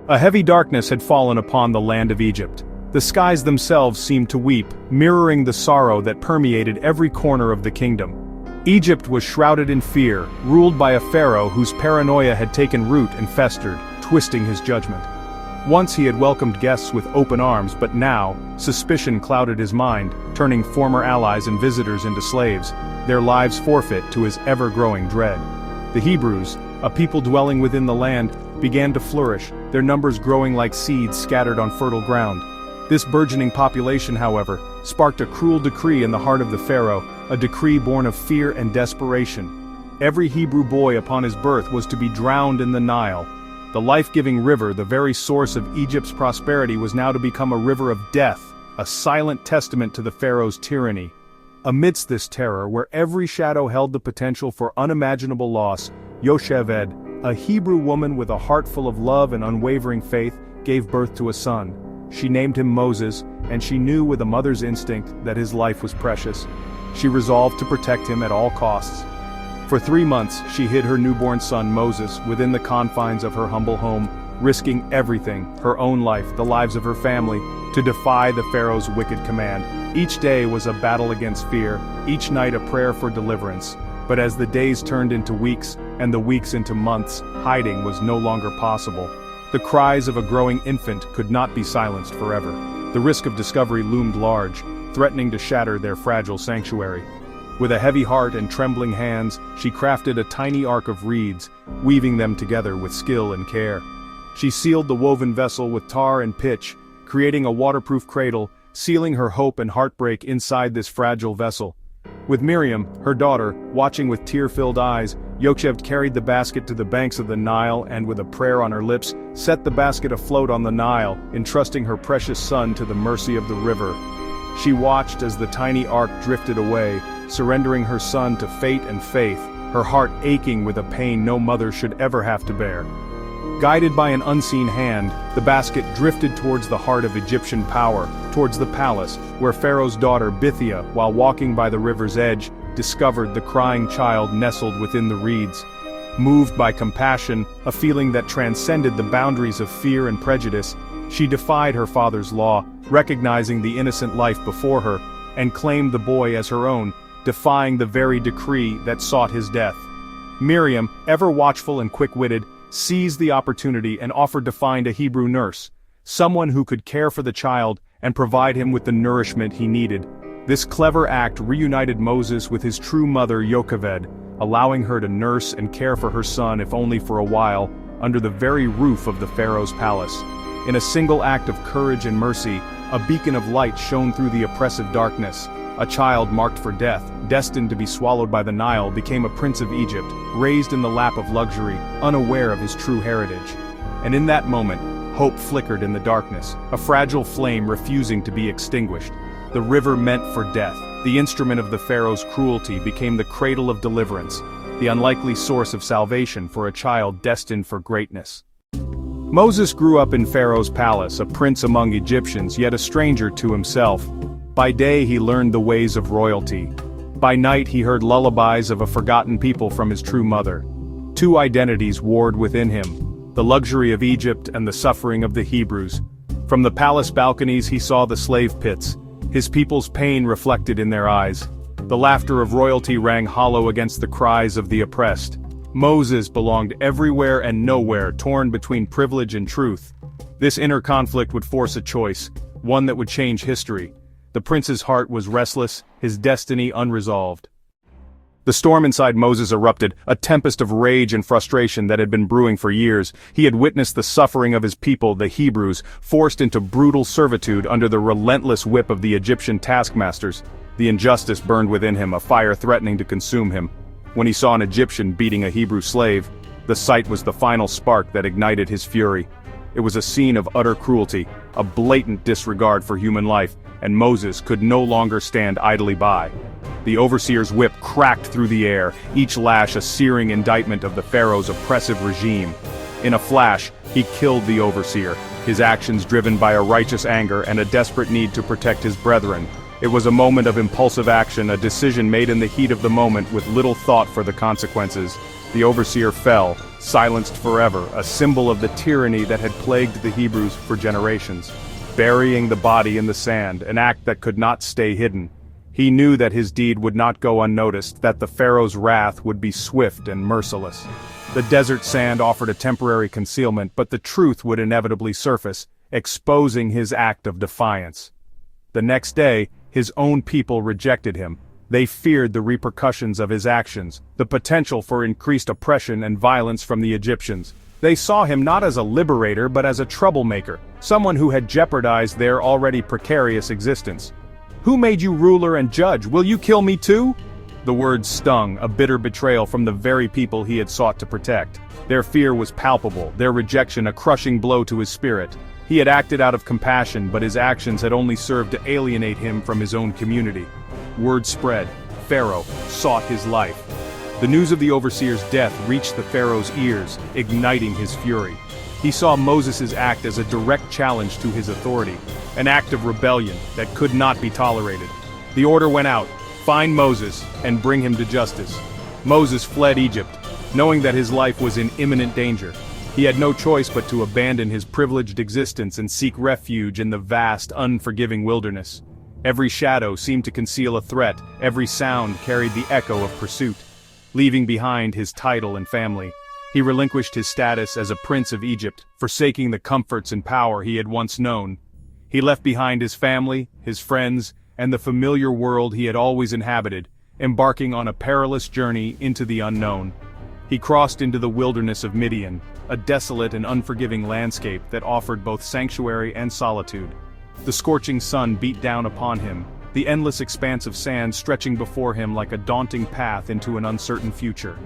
A heavy darkness had fallen upon the land of Egypt. The skies themselves seemed to weep, mirroring the sorrow that permeated every corner of the kingdom. Egypt was shrouded in fear, ruled by a pharaoh whose paranoia had taken root and festered, twisting his judgment. Once he had welcomed guests with open arms, but now, suspicion clouded his mind, turning former allies and visitors into slaves, their lives forfeit to his ever-growing dread. The Hebrews, a people dwelling within the land, began to flourish, their numbers growing like seeds scattered on fertile ground. This burgeoning population, however, sparked a cruel decree in the heart of the Pharaoh, a decree born of fear and desperation. Every Hebrew boy upon his birth was to be drowned in the Nile. The life-giving river, the very source of Egypt's prosperity, was now to become a river of death, a silent testament to the Pharaoh's tyranny. Amidst this terror, where every shadow held the potential for unimaginable loss, Yocheved, a Hebrew woman with a heart full of love and unwavering faith, gave birth to a son. She named him Moses, and she knew with a mother's instinct that his life was precious. She resolved to protect him at all costs. For 3 months, she hid her newborn son Moses within the confines of her humble home, risking everything, her own life, the lives of her family, to defy the Pharaoh's wicked command. Each day was a battle against fear, each night a prayer for deliverance. But as the days turned into weeks, and the weeks into months, hiding was no longer possible. The cries of a growing infant could not be silenced forever. The risk of discovery loomed large, threatening to shatter their fragile sanctuary. With a heavy heart and trembling hands, she crafted a tiny ark of reeds, weaving them together with skill and care. She sealed the woven vessel with tar and pitch, creating a waterproof cradle, sealing her hope and heartbreak inside this fragile vessel. With Miriam, her daughter, watching with tear-filled eyes, Yocheved carried the basket to the banks of the Nile and, with a prayer on her lips, set the basket afloat on the Nile, entrusting her precious son to the mercy of the river. She watched as the tiny ark drifted away, surrendering her son to fate and faith, her heart aching with a pain no mother should ever have to bear. Guided by an unseen hand, the basket drifted towards the heart of Egyptian power, towards the palace, where Pharaoh's daughter Bithiah, while walking by the river's edge, discovered the crying child nestled within the reeds. Moved by compassion, a feeling that transcended the boundaries of fear and prejudice, she defied her father's law, recognizing the innocent life before her, and claimed the boy as her own, defying the very decree that sought his death. Miriam, ever watchful and quick-witted, seized the opportunity and offered to find a Hebrew nurse, someone who could care for the child and provide him with the nourishment he needed. This clever act reunited Moses with his true mother Yocheved, allowing her to nurse and care for her son, if only for a while, under the very roof of the Pharaoh's palace. In a single act of courage and mercy, a beacon of light shone through the oppressive darkness. A child marked for death, destined to be swallowed by the Nile, became a prince of Egypt, raised in the lap of luxury, unaware of his true heritage. And in that moment, hope flickered in the darkness, a fragile flame refusing to be extinguished. The river meant for death, the instrument of the Pharaoh's cruelty, became the cradle of deliverance, the unlikely source of salvation for a child destined for greatness. Moses grew up in Pharaoh's palace, a prince among Egyptians, yet a stranger to himself. By day he learned the ways of royalty. By night he heard lullabies of a forgotten people from his true mother. Two identities warred within him, the luxury of Egypt and the suffering of the Hebrews. From the palace balconies he saw the slave pits, his people's pain reflected in their eyes. The laughter of royalty rang hollow against the cries of the oppressed. Moses belonged everywhere and nowhere, torn between privilege and truth. This inner conflict would force a choice, one that would change history. The prince's heart was restless, his destiny unresolved. The storm inside Moses erupted, a tempest of rage and frustration that had been brewing for years. He had witnessed the suffering of his people, the Hebrews, forced into brutal servitude under the relentless whip of the Egyptian taskmasters. The injustice burned within him, a fire threatening to consume him. When he saw an Egyptian beating a Hebrew slave, the sight was the final spark that ignited his fury. It was a scene of utter cruelty, a blatant disregard for human life, and Moses could no longer stand idly by. The overseer's whip cracked through the air, each lash a searing indictment of the Pharaoh's oppressive regime. In a flash, he killed the overseer, his actions driven by a righteous anger and a desperate need to protect his brethren. It was a moment of impulsive action, a decision made in the heat of the moment with little thought for the consequences. The overseer fell, silenced forever, a symbol of the tyranny that had plagued the Hebrews for generations. Burying the body in the sand, an act that could not stay hidden. He knew that his deed would not go unnoticed, that the Pharaoh's wrath would be swift and merciless. The desert sand offered a temporary concealment, but the truth would inevitably surface, exposing his act of defiance. The next day, his own people rejected him. They feared the repercussions of his actions, the potential for increased oppression and violence from the Egyptians. They saw him not as a liberator but as a troublemaker, someone who had jeopardized their already precarious existence. "Who made you ruler and judge? Will you kill me too?" The words stung, a bitter betrayal from the very people he had sought to protect. Their fear was palpable, their rejection a crushing blow to his spirit. He had acted out of compassion, but his actions had only served to alienate him from his own community. Word spread. Pharaoh sought his life. The news of the overseer's death reached the Pharaoh's ears, igniting his fury. He saw Moses' act as a direct challenge to his authority, an act of rebellion that could not be tolerated. The order went out: find Moses and bring him to justice. Moses fled Egypt, knowing that his life was in imminent danger. He had no choice but to abandon his privileged existence and seek refuge in the vast, unforgiving wilderness. Every shadow seemed to conceal a threat, every sound carried the echo of pursuit. Leaving behind his title and family, he relinquished his status as a prince of Egypt, forsaking the comforts and power he had once known. He left behind his family, his friends, and the familiar world he had always inhabited, embarking on a perilous journey into the unknown. He crossed into the wilderness of Midian, a desolate and unforgiving landscape that offered both sanctuary and solitude. The scorching sun beat down upon him, the endless expanse of sand stretching before him like a daunting path into an uncertain future.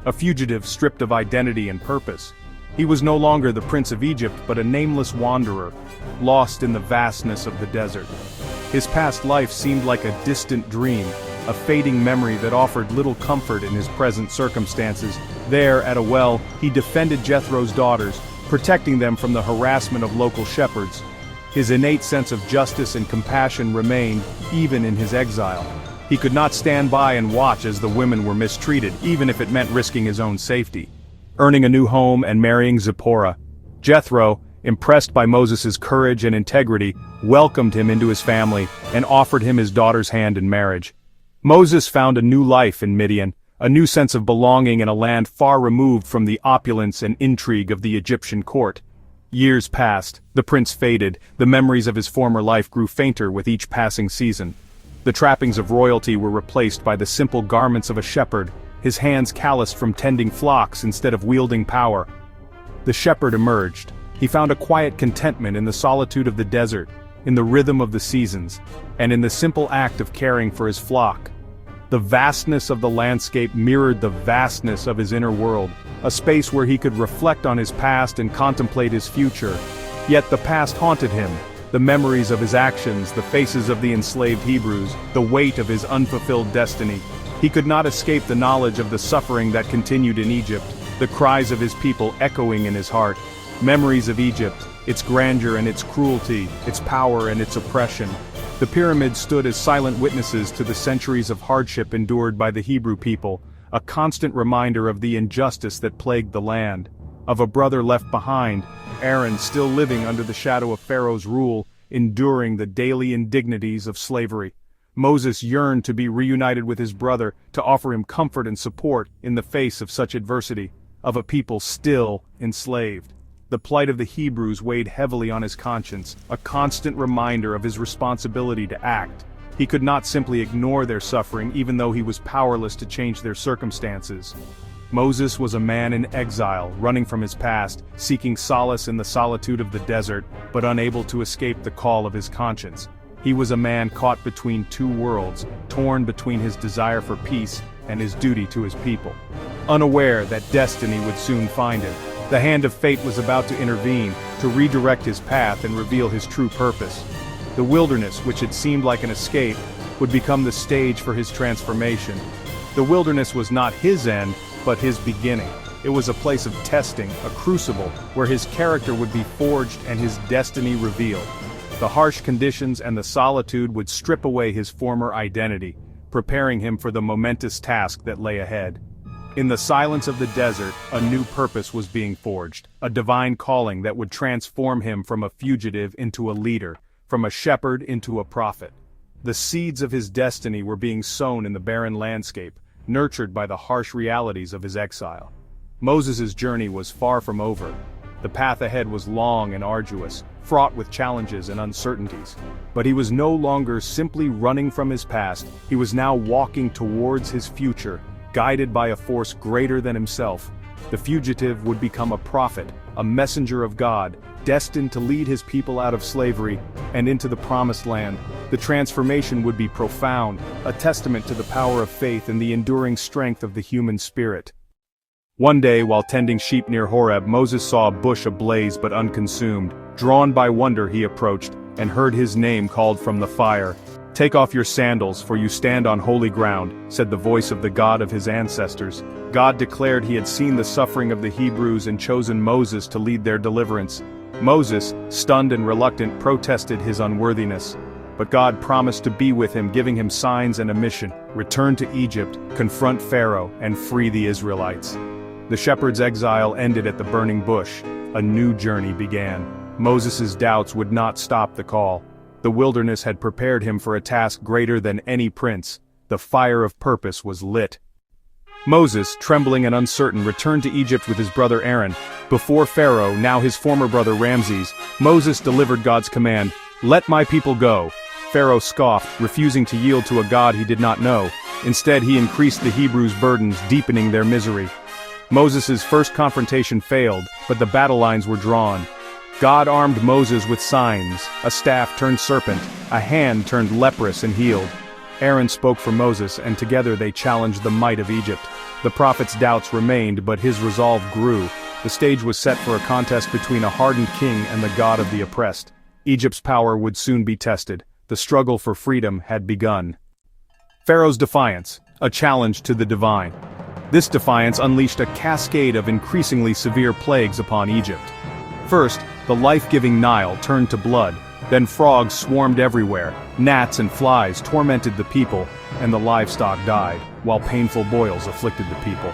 A fugitive stripped of identity and purpose. He was no longer the Prince of Egypt but a nameless wanderer, lost in the vastness of the desert. His past life seemed like a distant dream, a fading memory that offered little comfort in his present circumstances. There, at a well, he defended Jethro's daughters, protecting them from the harassment of local shepherds. His innate sense of justice and compassion remained, even in his exile. He could not stand by and watch as the women were mistreated, even if it meant risking his own safety. Earning a new home and marrying Zipporah, Jethro, impressed by Moses' courage and integrity, welcomed him into his family and offered him his daughter's hand in marriage. Moses found a new life in Midian, a new sense of belonging in a land far removed from the opulence and intrigue of the Egyptian court. Years passed, the prince faded, the memories of his former life grew fainter with each passing season. The trappings of royalty were replaced by the simple garments of a shepherd, his hands calloused from tending flocks instead of wielding power. The shepherd emerged. He found a quiet contentment in the solitude of the desert, in the rhythm of the seasons, and in the simple act of caring for his flock. The vastness of the landscape mirrored the vastness of his inner world, a space where he could reflect on his past and contemplate his future. Yet the past haunted him, the memories of his actions, the faces of the enslaved Hebrews, the weight of his unfulfilled destiny. He could not escape the knowledge of the suffering that continued in Egypt, the cries of his people echoing in his heart. Memories of Egypt, its grandeur and its cruelty, its power and its oppression. The pyramids stood as silent witnesses to the centuries of hardship endured by the Hebrew people, a constant reminder of the injustice that plagued the land, of a brother left behind, Aaron still living under the shadow of Pharaoh's rule, enduring the daily indignities of slavery. Moses yearned to be reunited with his brother, to offer him comfort and support in the face of such adversity, of a people still enslaved. The plight of the Hebrews weighed heavily on his conscience, a constant reminder of his responsibility to act. He could not simply ignore their suffering even though he was powerless to change their circumstances. Moses was a man in exile, running from his past, seeking solace in the solitude of the desert, but unable to escape the call of his conscience. He was a man caught between two worlds, torn between his desire for peace and his duty to his people. Unaware that destiny would soon find him, the hand of fate was about to intervene, to redirect his path and reveal his true purpose. The wilderness, which had seemed like an escape, would become the stage for his transformation. The wilderness was not his end, but his beginning. It was a place of testing, a crucible, where his character would be forged and his destiny revealed. The harsh conditions and the solitude would strip away his former identity, preparing him for the momentous task that lay ahead. In the silence of the desert, a new purpose was being forged, a divine calling that would transform him from a fugitive into a leader, from a shepherd into a prophet. The seeds of his destiny were being sown in the barren landscape, nurtured by the harsh realities of his exile. Moses' journey was far from over. The path ahead was long and arduous, fraught with challenges and uncertainties. But he was no longer simply running from his past, he was now walking towards his future, guided by a force greater than himself. The fugitive would become a prophet, a messenger of God, destined to lead his people out of slavery and into the promised land. The transformation would be profound, a testament to the power of faith and the enduring strength of the human spirit. One day, while tending sheep near Horeb, Moses saw a bush ablaze but unconsumed. Drawn by wonder, he approached, and heard his name called from the fire. "Take off your sandals, for you stand on holy ground," said the voice of the God of his ancestors. God declared he had seen the suffering of the Hebrews and chosen Moses to lead their deliverance. Moses, stunned and reluctant, protested his unworthiness. But God promised to be with him, giving him signs and a mission: return to Egypt, confront Pharaoh, and free the Israelites. The shepherd's exile ended at the burning bush. A new journey began. Moses' doubts would not stop the call. The wilderness had prepared him for a task greater than any prince. The fire of purpose was lit. Moses, trembling and uncertain, returned to Egypt with his brother Aaron. Before Pharaoh, now his former brother Ramses, Moses delivered God's command, "Let my people go." Pharaoh scoffed, refusing to yield to a God he did not know. Instead, he increased the Hebrews' burdens, deepening their misery. Moses' first confrontation failed, but the battle lines were drawn. God armed Moses with signs: a staff turned serpent, a hand turned leprous and healed. Aaron spoke for Moses, and together they challenged the might of Egypt. The prophet's doubts remained, but his resolve grew. The stage was set for a contest between a hardened king and the God of the oppressed. Egypt's power would soon be tested. The struggle for freedom had begun. Pharaoh's defiance, a challenge to the divine. This defiance unleashed a cascade of increasingly severe plagues upon Egypt. First, the life-giving Nile turned to blood, then frogs swarmed everywhere, gnats and flies tormented the people, and the livestock died, while painful boils afflicted the people.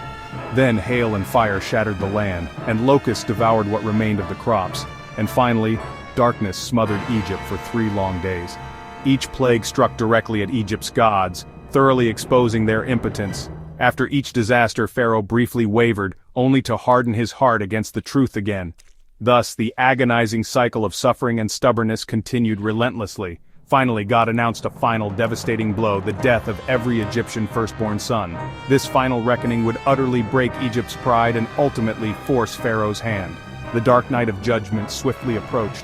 Then hail and fire shattered the land, and locusts devoured what remained of the crops, and finally, darkness smothered Egypt for 3 long days. Each plague struck directly at Egypt's gods, thoroughly exposing their impotence. After each disaster, Pharaoh briefly wavered, only to harden his heart against the truth again. Thus, the agonizing cycle of suffering and stubbornness continued relentlessly. Finally, God announced a final devastating blow: the death of every Egyptian firstborn son. This final reckoning would utterly break Egypt's pride and ultimately force Pharaoh's hand. The dark night of judgment swiftly approached.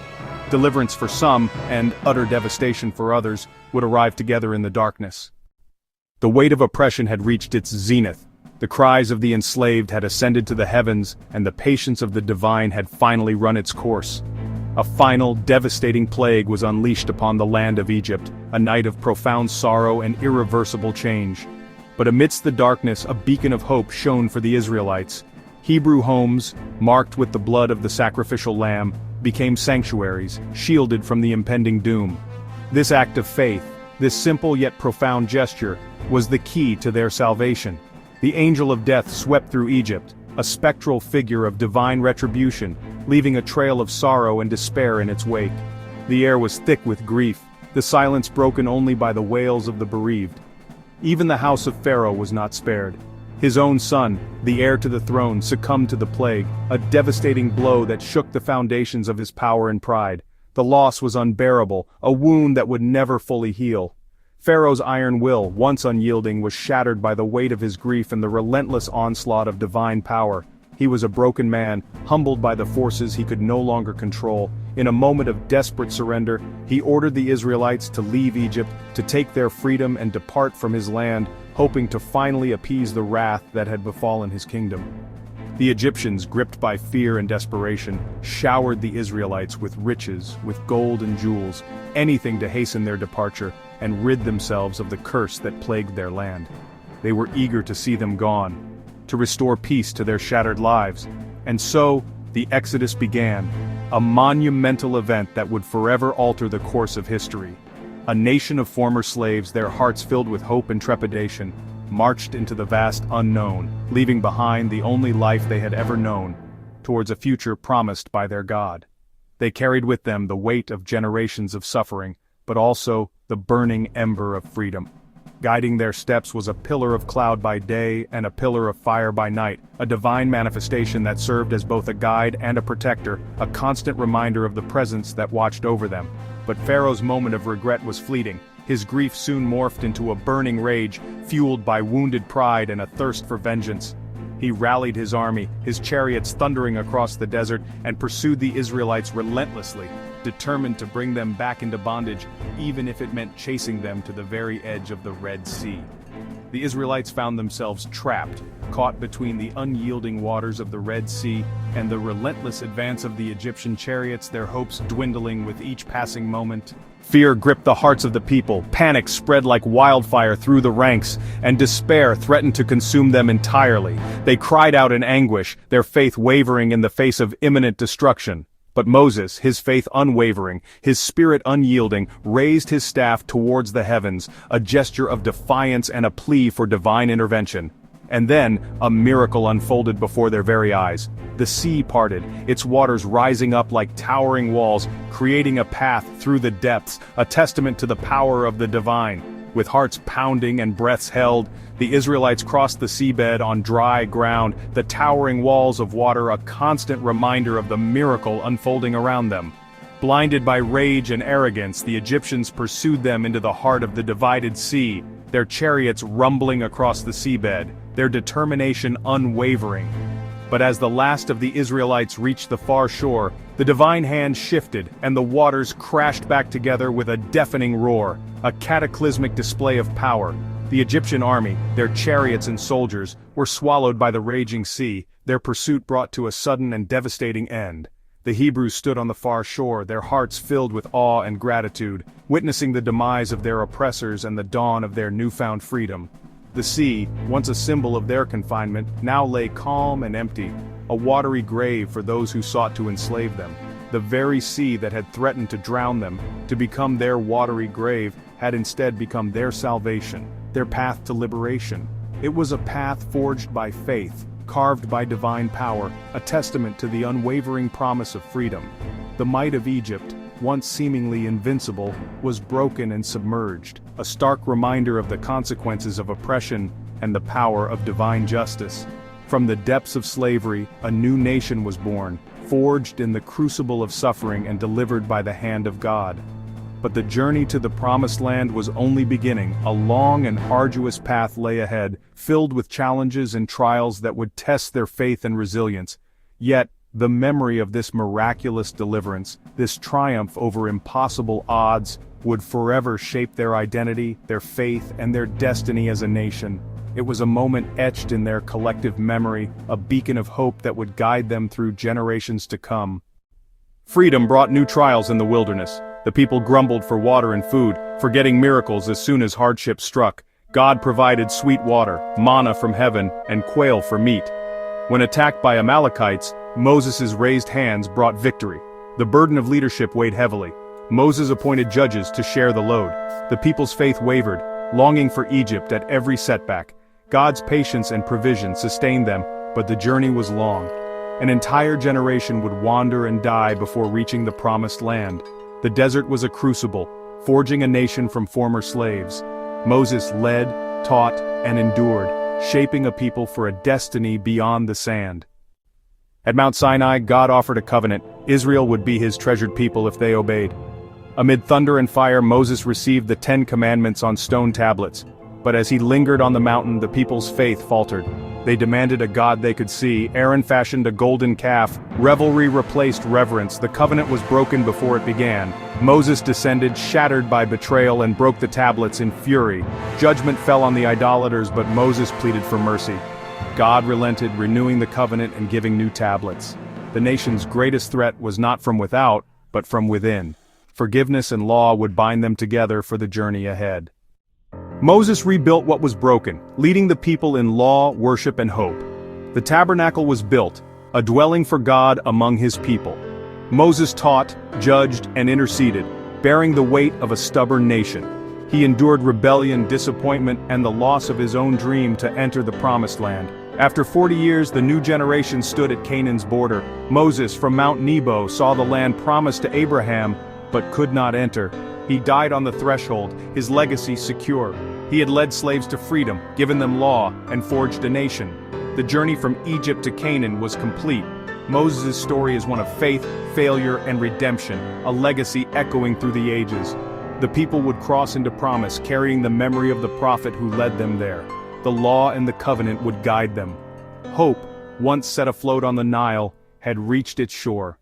Deliverance for some, and utter devastation for others, would arrive together in the darkness. The weight of oppression had reached its zenith. The cries of the enslaved had ascended to the heavens, and the patience of the divine had finally run its course. A final, devastating plague was unleashed upon the land of Egypt, a night of profound sorrow and irreversible change. But amidst the darkness, a beacon of hope shone for the Israelites. Hebrew homes, marked with the blood of the sacrificial lamb, became sanctuaries, shielded from the impending doom. This act of faith, this simple yet profound gesture, was the key to their salvation. The angel of death swept through Egypt, a spectral figure of divine retribution, leaving a trail of sorrow and despair in its wake. The air was thick with grief, the silence broken only by the wails of the bereaved. Even the house of Pharaoh was not spared. His own son, the heir to the throne, succumbed to the plague, a devastating blow that shook the foundations of his power and pride. The loss was unbearable, a wound that would never fully heal. Pharaoh's iron will, once unyielding, was shattered by the weight of his grief and the relentless onslaught of divine power. He was a broken man, humbled by the forces he could no longer control. In a moment of desperate surrender, he ordered the Israelites to leave Egypt, to take their freedom and depart from his land, hoping to finally appease the wrath that had befallen his kingdom. The Egyptians, gripped by fear and desperation, showered the Israelites with riches, with gold and jewels, anything to hasten their departure and rid themselves of the curse that plagued their land. They were eager to see them gone, to restore peace to their shattered lives. And so, the Exodus began, a monumental event that would forever alter the course of history. A nation of former slaves, their hearts filled with hope and trepidation, marched into the vast unknown, leaving behind the only life they had ever known, towards a future promised by their God. They carried with them the weight of generations of suffering, but also the burning ember of freedom. Guiding their steps was a pillar of cloud by day and a pillar of fire by night, a divine manifestation that served as both a guide and a protector, a constant reminder of the presence that watched over them. But Pharaoh's moment of regret was fleeting. His grief soon morphed into a burning rage, fueled by wounded pride and a thirst for vengeance. He rallied his army, his chariots thundering across the desert, and pursued the Israelites relentlessly, determined to bring them back into bondage, even if it meant chasing them to the very edge of the Red Sea. The Israelites found themselves trapped, caught between the unyielding waters of the Red Sea and the relentless advance of the Egyptian chariots, their hopes dwindling with each passing moment. Fear gripped the hearts of the people, panic spread like wildfire through the ranks, and despair threatened to consume them entirely. They cried out in anguish, their faith wavering in the face of imminent destruction. But Moses, his faith unwavering, his spirit unyielding, raised his staff towards the heavens, a gesture of defiance and a plea for divine intervention. And then, a miracle unfolded before their very eyes. The sea parted, its waters rising up like towering walls, creating a path through the depths, a testament to the power of the divine. With hearts pounding and breaths held, the Israelites crossed the seabed on dry ground, the towering walls of water a constant reminder of the miracle unfolding around them. Blinded by rage and arrogance, the Egyptians pursued them into the heart of the divided sea, their chariots rumbling across the seabed, their determination unwavering. But as the last of the Israelites reached the far shore, the divine hand shifted and the waters crashed back together with a deafening roar, a cataclysmic display of power. The Egyptian army, their chariots and soldiers, were swallowed by the raging sea, their pursuit brought to a sudden and devastating end. The Hebrews stood on the far shore, their hearts filled with awe and gratitude, witnessing the demise of their oppressors and the dawn of their newfound freedom. The sea, once a symbol of their confinement, now lay calm and empty, a watery grave for those who sought to enslave them. The very sea that had threatened to drown them, to become their watery grave, had instead become their salvation, their path to liberation. It was a path forged by faith, carved by divine power, a testament to the unwavering promise of freedom. The might of Egypt, once seemingly invincible, was broken and submerged, a stark reminder of the consequences of oppression and the power of divine justice. From the depths of slavery, a new nation was born, forged in the crucible of suffering and delivered by the hand of God. But the journey to the Promised Land was only beginning. A long and arduous path lay ahead, filled with challenges and trials that would test their faith and resilience. Yet, the memory of this miraculous deliverance, this triumph over impossible odds, would forever shape their identity, their faith, and their destiny as a nation. It was a moment etched in their collective memory, a beacon of hope that would guide them through generations to come. Freedom brought new trials in the wilderness. The people grumbled for water and food, forgetting miracles as soon as hardship struck. God provided sweet water, manna from heaven, and quail for meat. When attacked by Amalekites, Moses' raised hands brought victory. The burden of leadership weighed heavily. Moses appointed judges to share the load. The people's faith wavered, longing for Egypt at every setback. God's patience and provision sustained them, but the journey was long. An entire generation would wander and die before reaching the Promised Land. The desert was a crucible, forging a nation from former slaves. Moses led, taught, and endured, shaping a people for a destiny beyond the sand. At Mount Sinai, God offered a covenant. Israel would be his treasured people if they obeyed. Amid thunder and fire, Moses received the 10 Commandments on stone tablets. But as he lingered on the mountain, the people's faith faltered. They demanded a God they could see. Aaron fashioned a golden calf. Revelry replaced reverence. The covenant was broken before it began. Moses descended, shattered by betrayal, and broke the tablets in fury. Judgment fell on the idolaters, but Moses pleaded for mercy. God relented, renewing the covenant and giving new tablets. The nation's greatest threat was not from without, but from within. Forgiveness and law would bind them together for the journey ahead. Moses rebuilt what was broken, leading the people in law, worship, and hope. The tabernacle was built, a dwelling for God among his people. Moses taught, judged, and interceded, bearing the weight of a stubborn nation. He endured rebellion, disappointment, and the loss of his own dream to enter the Promised Land. After 40 years, the new generation stood at Canaan's border. Moses from Mount Nebo saw the land promised to Abraham, but could not enter. He died on the threshold, his legacy secure. He had led slaves to freedom, given them law, and forged a nation. The journey from Egypt to Canaan was complete. Moses' story is one of faith, failure, and redemption, a legacy echoing through the ages. The people would cross into promise, carrying the memory of the prophet who led them there. The law and the covenant would guide them. Hope, once set afloat on the Nile, had reached its shore.